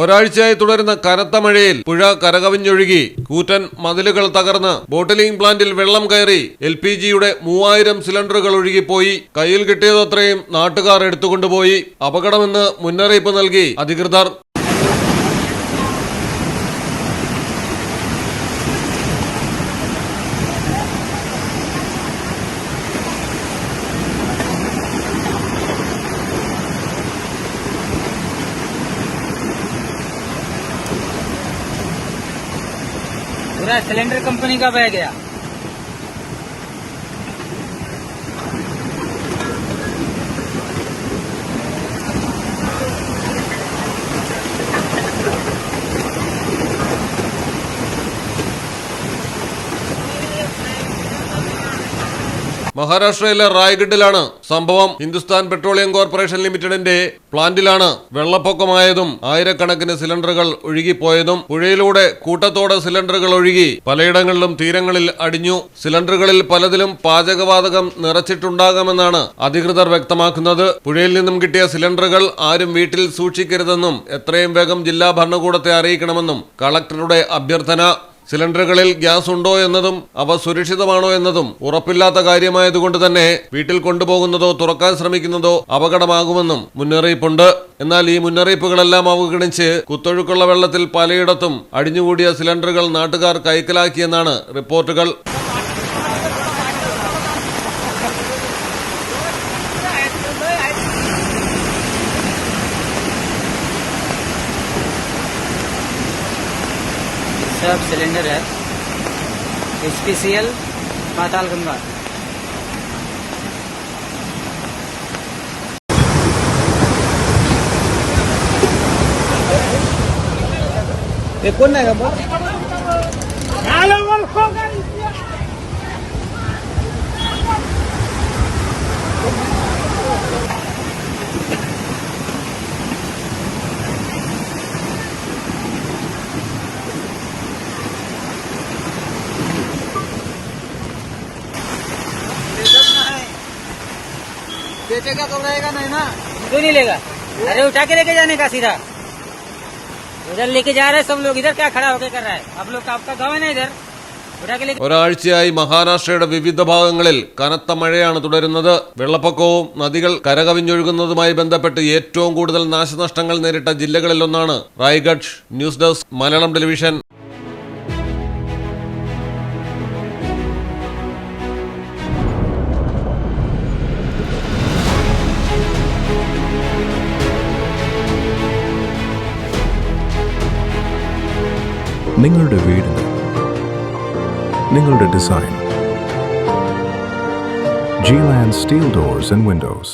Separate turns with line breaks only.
ഒരാഴ്ചയായി തുടരുന്ന കനത്ത മഴയിൽ പുഴ കരകവിഞ്ഞൊഴുകി കൂറ്റൻ മതിലുകൾ തകർന്ന് ബോട്ടിലിംഗ് പ്ലാന്റിൽ വെള്ളം കയറി LPG-യുടെ 3000 സിലിണ്ടറുകൾ ഒഴുകിപ്പോയി. കയ്യിൽ കിട്ടിയതത്രയും നാട്ടുകാർ എടുത്തുകൊണ്ടുപോയി. അപകടമെന്ന് മുന്നറിയിപ്പ് നൽകി അധികൃതർ.
पूरा सिलेंडर कंपनी का बह गया।
മഹാരാഷ്ട്രയിലെ റായ്ഗഡിലാണ് സംഭവം. ഹിന്ദുസ്ഥാൻ പെട്രോളിയം കോർപ്പറേഷൻ ലിമിറ്റഡിന്റെ പ്ലാന്റിലാണ് വെള്ളപ്പൊക്കമായതും ആയിരക്കണക്കിന് സിലിണ്ടറുകൾ ഒഴുകിപ്പോയതും. പുഴയിലൂടെ കൂട്ടത്തോടെ സിലിണ്ടറുകൾ ഒഴുകി പലയിടങ്ങളിലും തീരങ്ങളിൽ അടിഞ്ഞു. സിലിണ്ടറുകളിൽ പലതിലും പാചകവാതകം നിറച്ചിട്ടുണ്ടാകാമെന്നാണ് അധികൃതർ വ്യക്തമാക്കുന്നത്. പുഴയിൽ നിന്നും കിട്ടിയ സിലിണ്ടറുകൾ ആരും വീട്ടിൽ സൂക്ഷിക്കരുതെന്നും എത്രയും വേഗം ജില്ലാ ഭരണകൂടത്തെ അറിയിക്കണമെന്നും കളക്ടറുടെ അഭ്യർത്ഥന. സിലിണ്ടറുകളിൽ ഗ്യാസ് ഉണ്ടോ എന്നതും അവ സുരക്ഷിതമാണോ എന്നതും ഉറപ്പില്ലാത്ത കാര്യമായതുകൊണ്ട് തന്നെ വീട്ടിൽ കൊണ്ടുപോകുന്നതോ തുറക്കാൻ ശ്രമിക്കുന്നതോ അപകടമാകുമെന്നും മുന്നറിയിപ്പുണ്ട്. എന്നാൽ ഈ മുന്നറിയിപ്പുകളെല്ലാം അവഗണിച്ച് കുത്തൊഴുക്കുള്ള വെള്ളത്തിൽ പലയിടത്തും അടിഞ്ഞുകൂടിയ സിലിണ്ടറുകൾ നാട്ടുകാർ കൈക്കലാക്കിയെന്നാണ് റിപ്പോർട്ടുകൾ.
सब सिलेंडर है HPCL पातालगंगा।
कौन है
बेचेगा तो रहेगा नहीं ना, क्यों नहीं लेगा? अरे उठा के लेके जाने का सीधा उधर लेके जा रहे हैं सब लोग। इधर क्या खड़ा होके कर रहा है? आप लोग का आपका गाँव है ना, इधर उठा के लेके।
ഒരാഴ്ചയായി മഹാരാഷ്ട്രയുടെ വിവിധ ഭാഗങ്ങളിൽ കനത്ത മഴയാണ് തുടരുന്നത്. വെള്ളപ്പൊക്കവും നദികൾ കരകവിഞ്ഞൊഴുകുന്നതുമായി ബന്ധപ്പെട്ട് ഏറ്റവും കൂടുതൽ നാശനഷ്ടങ്ങൾ നേരിട്ട ജില്ലകളിലൊന്നാണ് Raigad. News desk Malayalam television.
നിങ്ങളുടെ വീടിന് നിങ്ങളുടെ design. G-Land Steel Doors and Windows.